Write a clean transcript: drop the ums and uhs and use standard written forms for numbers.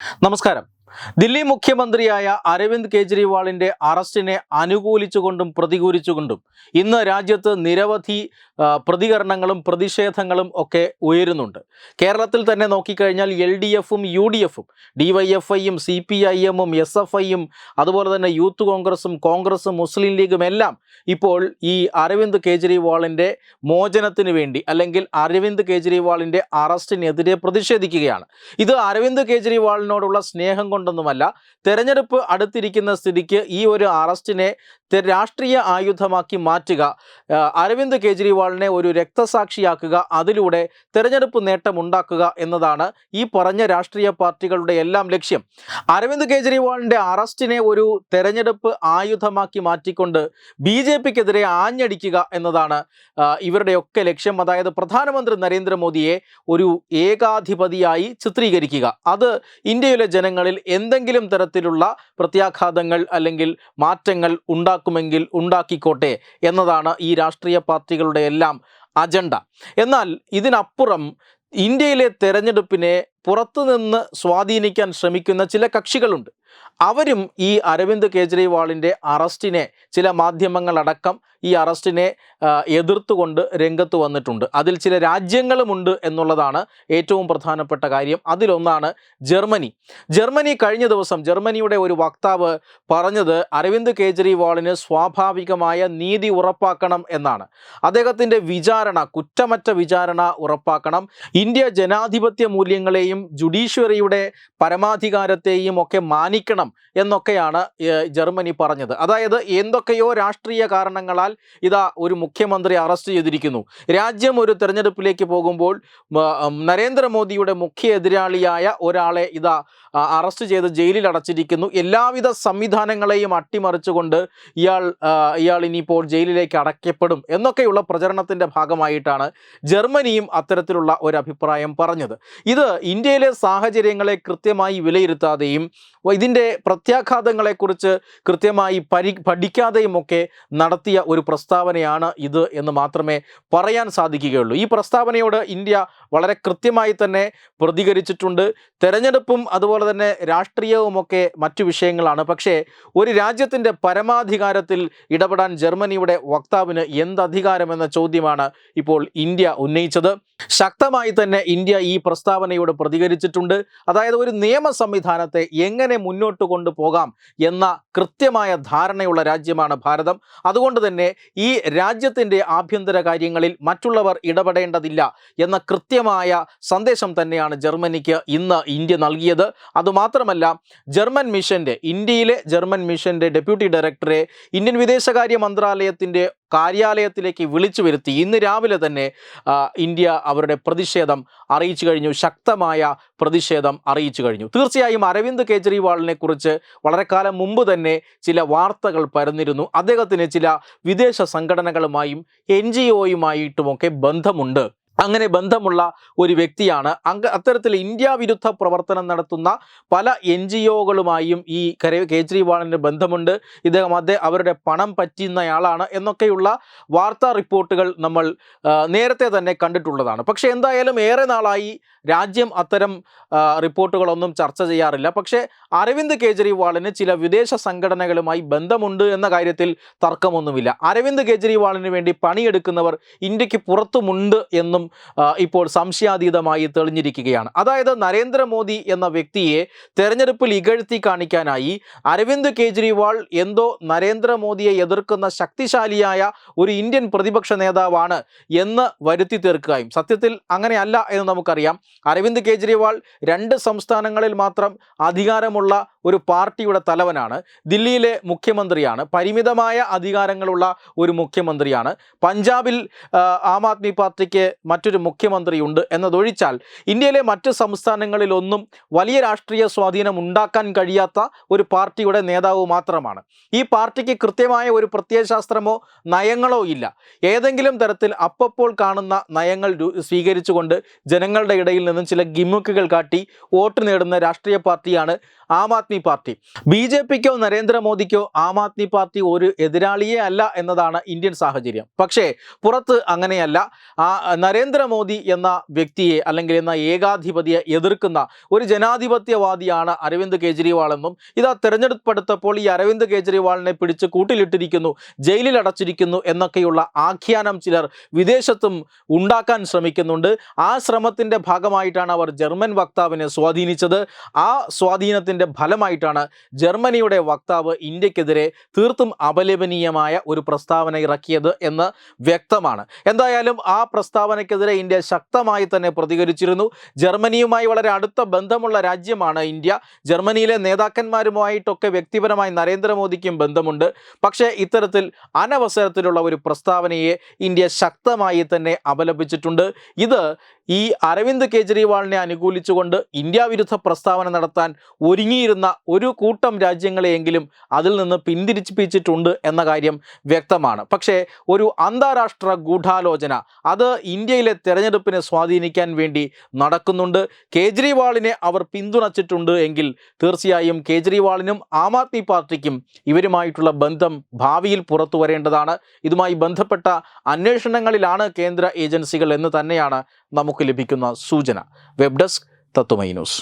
നമസ്കാരം. ദില്ലി മുഖ്യമന്ത്രിയായ അരവിന്ദ് കെജ്രിവാളിന്റെ അറസ്റ്റിനെ അനുകൂലിച്ചുകൊണ്ടും പ്രതികൂലിച്ചുകൊണ്ടും ഇന്ന് രാജ്യത്ത് നിരവധി പ്രതികരണങ്ങളും പ്രതിഷേധങ്ങളും ഒക്കെ ഉയരുന്നുണ്ട്. കേരളത്തിൽ തന്നെ നോക്കിക്കഴിഞ്ഞാൽ LDFും UDFും DYFIയും CPIMും SFIയും അതുപോലെ തന്നെ യൂത്ത് കോൺഗ്രസും മുസ്ലിം ലീഗും എല്ലാം ഇപ്പോൾ ഈ അരവിന്ദ് കെജ്രിവാളിൻ്റെ മോചനത്തിന് വേണ്ടി അല്ലെങ്കിൽ അരവിന്ദ് കെജ്രിവാളിൻ്റെ അറസ്റ്റിനെതിരെ പ്രതിഷേധിക്കുകയാണ്. ഇത് അരവിന്ദ് കെജ്രിവാളിനോടുള്ള സ്നേഹം കൊണ്ടൊന്നുമല്ല. തെരഞ്ഞെടുപ്പ് അടുത്തിരിക്കുന്ന സ്ഥിതിക്ക് ഈ ഒരു അറസ്റ്റിനെ രാഷ്ട്രീയ ആയുധമാക്കി മാറ്റുക, അരവിന്ദ് കെജ്രിവാളിനെ ഒരു രക്തസാക്ഷിയാക്കുക, അതിലൂടെ തെരഞ്ഞെടുപ്പ് നേട്ടമുണ്ടാക്കുക എന്നതാണ് ഈ പറഞ്ഞ രാഷ്ട്രീയ പാർട്ടികളുടെ എല്ലാം ലക്ഷ്യം. അരവിന്ദ് കെജ്രിവാളിൻ്റെ അറസ്റ്റിനെ ഒരു തെരഞ്ഞെടുപ്പ് ആയുധമാക്കി മാറ്റിക്കൊണ്ട് BJPക്കെതിരെ ആഞ്ഞടിക്കുക എന്നതാണ് ഇവരുടെയൊക്കെ ലക്ഷ്യം. അതായത് പ്രധാനമന്ത്രി നരേന്ദ്രമോദിയെ ഒരു ഏകാധിപതിയായി ചിത്രീകരിക്കുക. അത് ഇന്ത്യയിലെ ജനങ്ങളിൽ എന്തെങ്കിലും തരത്തിലുള്ള പ്രത്യാഘാതങ്ങൾ അല്ലെങ്കിൽ മാറ്റങ്ങൾ ഉണ്ടാക്കുമെങ്കിൽ ഉണ്ടാക്കിക്കോട്ടെ എന്നതാണ് ഈ രാഷ്ട്രീയ പാർട്ടികളുടെ എല്ലാം അജണ്ട. എന്നാൽ ഇതിനപ്പുറം ഇന്ത്യയിലെ തെരഞ്ഞെടുപ്പിനെ പുറത്തുനിന്ന് സ്വാധീനിക്കാൻ ശ്രമിക്കുന്ന ചില കക്ഷികളുണ്ട്. അവരും ഈ അരവിന്ദ് കെജ്രിവാളിൻ്റെ അറസ്റ്റിനെ, ചില മാധ്യമങ്ങളടക്കം ഈ അറസ്റ്റിനെ എതിർത്തുകൊണ്ട് രംഗത്ത് വന്നിട്ടുണ്ട്. അതിൽ ചില രാജ്യങ്ങളുമുണ്ട് എന്നുള്ളതാണ് ഏറ്റവും പ്രധാനപ്പെട്ട കാര്യം. അതിലൊന്നാണ് ജർമ്മനി. കഴിഞ്ഞ ദിവസം ജർമ്മനിയുടെ ഒരു വക്താവ് പറഞ്ഞത് അരവിന്ദ് കെജ്രിവാളിന് സ്വാഭാവികമായ നീതി ഉറപ്പാക്കണം എന്നാണ്. അദ്ദേഹത്തിൻ്റെ കുറ്റമറ്റ വിചാരണ ഉറപ്പാക്കണം. ഇന്ത്യ ജനാധിപത്യ മൂല്യങ്ങളെയും ജുഡീഷ്യറിയുടെ പരമാധികാരത്തെയും ഒക്കെ മാനിക്കണം എന്നൊക്കെയാണ് ജർമ്മനി പറഞ്ഞത്. അതായത് എന്തൊക്കെയോ രാഷ്ട്രീയ കാരണങ്ങളാൽ ഇതാ ഒരു മുഖ്യമന്ത്രി അറസ്റ്റ് ചെയ്തിരിക്കുന്നു. രാജ്യം ഒരു തെരഞ്ഞെടുപ്പിലേക്ക് പോകുമ്പോൾ നരേന്ദ്രമോദിയുടെ മുഖ്യ എതിരാളിയായ ഒരാളെ ഇതാ അറസ്റ്റ് ചെയ്ത് ജയിലിൽ അടച്ചിരിക്കുന്നു. എല്ലാവിധ സംവിധാനങ്ങളെയും അട്ടിമറിച്ചുകൊണ്ട് ഇയാൾ ഇനിയിപ്പോൾ ജയിലിലേക്ക് അടയ്ക്കപ്പെടും എന്നൊക്കെയുള്ള പ്രചരണത്തിൻ്റെ ഭാഗമായിട്ടാണ് ജർമ്മനിയും അത്തരത്തിലുള്ള ഒരു അഭിപ്രായം പറഞ്ഞത്. ഇത് ഇന്ത്യയിലെ സാഹചര്യങ്ങളെ കൃത്യമായി വിലയിരുത്താതെയും ഇതിൻ്റെ പ്രത്യാഘാതങ്ങളെക്കുറിച്ച് കൃത്യമായി പഠിക്കാതെയും ഒക്കെ നടത്തിയ ഒരു പ്രസ്താവനയാണ് ഇത് എന്ന് മാത്രമേ പറയാൻ സാധിക്കുകയുള്ളൂ. ഈ പ്രസ്താവനയോട് ഇന്ത്യ വളരെ കൃത്യമായി തന്നെ പ്രതികരിച്ചിട്ടുണ്ട്. തെരഞ്ഞെടുപ്പും അതുപോലെ തന്നെ രാഷ്ട്രീയവുമൊക്കെ മറ്റു വിഷയങ്ങളാണ്. പക്ഷേ ഒരു രാജ്യത്തിൻ്റെ പരമാധികാരത്തിൽ ഇടപെടാൻ ജർമ്മനിയുടെ വക്താവിന് എന്തധികാരമെന്ന ചോദ്യമാണ് ഇപ്പോൾ ഇന്ത്യ ഉന്നയിച്ചത്. ശക്തമായി തന്നെ ഇന്ത്യ ഈ പ്രസ്താവനയോട് പ്രതികരിച്ചിട്ടുണ്ട്. അതായത് ഒരു നിയമ സംവിധാനത്തെ എങ്ങനെ മുന്നോട്ട് കൊണ്ടുപോകാം എന്ന കൃത്യമായ ധാരണയുള്ള രാജ്യമാണ് ഭാരതം. അതുകൊണ്ട് തന്നെ ഈ രാജ്യത്തിൻ്റെ ആഭ്യന്തര കാര്യങ്ങളിൽ മറ്റുള്ളവർ ഇടപെടേണ്ടതില്ല എന്ന കൃത്യമായ സന്ദേശം തന്നെയാണ് ജർമ്മനിക്ക് ഇന്ന് ഇന്ത്യ നൽകിയത്. അതുമാത്രമല്ല, ഇന്ത്യയിലെ ജർമ്മൻ മിഷൻ്റെ ഡെപ്യൂട്ടി ഡയറക്ടറെ ഇന്ത്യൻ വിദേശകാര്യ മന്ത്രാലയത്തിൻ്റെ കാര്യാലയത്തിലേക്ക് വിളിച്ചു വരുത്തി ഇന്ന് രാവിലെ തന്നെ ഇന്ത്യ അവരുടെ പ്രതിഷേധം അറിയിച്ചു കഴിഞ്ഞു. ശക്തമായ പ്രതിഷേധം അറിയിച്ചു കഴിഞ്ഞു. തീർച്ചയായും അരവിന്ദ് കെജ്രിവാളിനെ കുറിച്ച് വളരെ കാലം മുമ്പ് തന്നെ ചില വാർത്തകൾ പരന്നിരുന്നു. അദ്ദേഹത്തിന് ചില വിദേശ സംഘടനകളുമായും NGOയുമായിട്ടുമൊക്കെ ബന്ധമുണ്ട്. അങ്ങനെ ബന്ധമുള്ള ഒരു വ്യക്തിയാണ്. അത്തരത്തിൽ ഇന്ത്യ വിരുദ്ധ പ്രവർത്തനം നടത്തുന്ന പല NGOകളുമായും ഈ കെജ്രിവാളിന് ബന്ധമുണ്ട്. ഇദ്ദേഹം അവരുടെ പണം പറ്റുന്നയാളാണ് എന്നൊക്കെയുള്ള വാർത്താ റിപ്പോർട്ടുകൾ നമ്മൾ നേരത്തെ തന്നെ കണ്ടിട്ടുള്ളതാണ്. പക്ഷേ എന്തായാലും ഏറെ നാളായി രാജ്യം അത്തരം റിപ്പോർട്ടുകളൊന്നും ചർച്ച ചെയ്യാറില്ല. പക്ഷേ അരവിന്ദ് കെജ്രിവാളിന് ചില വിദേശ സംഘടനകളുമായി ബന്ധമുണ്ട് എന്ന കാര്യത്തിൽ തർക്കമൊന്നുമില്ല. അരവിന്ദ് കെജ്രിവാളിന് വേണ്ടി പണിയെടുക്കുന്നവർ ഇന്ത്യക്ക് പുറത്തുമുണ്ട് എന്നും ഇപ്പോൾ സംശയാതീതമായി തെളിഞ്ഞിരിക്കുകയാണ്. അതായത് നരേന്ദ്രമോദി എന്ന വ്യക്തിയെ തെരഞ്ഞെടുപ്പിൽ ഇകഴ്ത്തി കാണിക്കാനായി അരവിന്ദ് കെജ്രിവാൾ എന്തോ നരേന്ദ്രമോദിയെ എതിർക്കുന്ന ശക്തിശാലിയായ ഒരു ഇന്ത്യൻ പ്രതിപക്ഷ നേതാവാണ് എന്ന് വരുത്തി തീർക്കുകയും, സത്യത്തിൽ അങ്ങനെയല്ല എന്ന് നമുക്കറിയാം. അരവിന്ദ് കെജ്രിവാൾ 2 സംസ്ഥാനങ്ങളിൽ മാത്രം അധികാരമുള്ള ഒരു പാർട്ടിയുടെ തലവനാണ്. ദില്ലിയിലെ മുഖ്യമന്ത്രിയാണ്. പരിമിതമായ അധികാരങ്ങളുള്ള ഒരു മുഖ്യമന്ത്രിയാണ്. പഞ്ചാബിൽ ആം ആദ്മി പാർട്ടിക്ക് മറ്റൊരു മുഖ്യമന്ത്രിയുണ്ട് എന്നതൊഴിച്ചാൽ ഇന്ത്യയിലെ മറ്റ് സംസ്ഥാനങ്ങളിലൊന്നും വലിയ രാഷ്ട്രീയ സ്വാധീനം ഉണ്ടാക്കാൻ കഴിയാത്ത ഒരു പാർട്ടിയുടെ നേതാവ് മാത്രമാണ്. ഈ പാർട്ടിക്ക് കൃത്യമായ ഒരു പ്രത്യയശാസ്ത്രമോ നയങ്ങളോ ഇല്ല. ഏതെങ്കിലും തരത്തിൽ അപ്പോൾ കാണുന്ന നയങ്ങൾ സ്വീകരിച്ചുകൊണ്ട് ജനങ്ങളുടെ ഇടയിൽ നിന്നും ചില ഗിമ്മിക്കുകൾ കാട്ടി വോട്ട് നേടുന്ന രാഷ്ട്രീയ പാർട്ടിയാണ് ആം ആദ്മി പാർട്ടി. BJPക്കോ നരേന്ദ്രമോദിക്കോ ആം ആദ്മി പാർട്ടി ഒരു എതിരാളിയേ അല്ല എന്നതാണ് ഇന്ത്യൻ സാഹചര്യം. പക്ഷേ പുറത്ത് അങ്ങനെയല്ല. നരേന്ദ്ര നരേന്ദ്രമോദി എന്ന വ്യക്തിയെ അല്ലെങ്കിൽ എന്ന ഏകാധിപതിയെ എതിർക്കുന്ന ഒരു ജനാധിപത്യവാദിയാണ് അരവിന്ദ് കെജ്രിവാൾ എന്നും ഇതാ തെരഞ്ഞെടുപ്പെടുത്തപ്പോൾ ഈ അരവിന്ദ് കെജ്രിവാളിനെ പിടിച്ച് കൂട്ടിലിട്ടിരിക്കുന്നു, ജയിലിൽ അടച്ചിരിക്കുന്നു എന്നൊക്കെയുള്ള ആഖ്യാനം ചിലർ വിദേശത്തും ഉണ്ടാക്കാൻ ശ്രമിക്കുന്നുണ്ട്. ആ ശ്രമത്തിൻ്റെ ഭാഗമായിട്ടാണ് അവർ ജർമ്മൻ വക്താവിനെ സ്വാധീനിച്ചത്. ആ സ്വാധീനത്തിൻ്റെ ഫലമായിട്ടാണ് ജർമ്മനിയുടെ വക്താവ് ഇന്ത്യക്കെതിരെ തീർത്തും അപലപനീയമായ ഒരു പ്രസ്താവന ഇറക്കിയത് എന്ന് വ്യക്തമാണ്. എന്തായാലും ആ പ്രസ്താവനയ്ക്കെതിരെ ഇന്ത്യ ശക്തമായി തന്നെ പ്രതികരിച്ചിരുന്നു. ജർമ്മനിയുമായി വളരെ അടുത്ത ബന്ധമുള്ള രാജ്യമാണ് ഇന്ത്യ. ജർമ്മനിയിലെ നേതാക്കന്മാരുമായിട്ടൊക്കെ വ്യക്തിപരമായി നരേന്ദ്രമോദിക്കും ബന്ധമുണ്ട്. പക്ഷേ ഇത്തരത്തിൽ അനവസരത്തിലുള്ള ഒരു പ്രസ്താവനയെ ഇന്ത്യ ശക്തമായി തന്നെ അപലപിച്ചിട്ടുണ്ട്. ഇത് ഈ അരവിന്ദ് കെജ്രിവാളിനെ അനുകൂലിച്ചുകൊണ്ട് ഇന്ത്യ വിരുദ്ധ പ്രസ്താവന നടത്താൻ ഒരുങ്ങിയിരുന്ന ഒരു കൂട്ടം രാജ്യങ്ങളെയെങ്കിലും അതിൽ നിന്ന് പിന്തിരിപ്പിച്ചിട്ടുണ്ട് എന്ന കാര്യം വ്യക്തമാണ്. പക്ഷേ ഒരു അന്താരാഷ്ട്ര ഗൂഢാലോചന അത് ഇന്ത്യയിലെ തെരഞ്ഞെടുപ്പിനെ സ്വാധീനിക്കാൻ വേണ്ടി നടക്കുന്നുണ്ട്. കേജ്രിവാളിനെ അവർ പിന്തുണച്ചിട്ടുണ്ട് എങ്കിൽ തീർച്ചയായും കേജ്രിവാളിനും ആം ആദ്മി പാർട്ടിക്കും ഇവരുമായിട്ടുള്ള ബന്ധം ഭാവിയിൽ പുറത്തു വരേണ്ടതാണ്. ഇതുമായി ബന്ധപ്പെട്ട അന്വേഷണങ്ങളിലാണ് കേന്ദ്ര ഏജൻസികൾ എന്ന് തന്നെയാണ് നമുക്ക് ലഭിക്കുന്ന സൂചന. വെബ് ഡെസ്ക് തത്വമൈ ന്യൂസ്.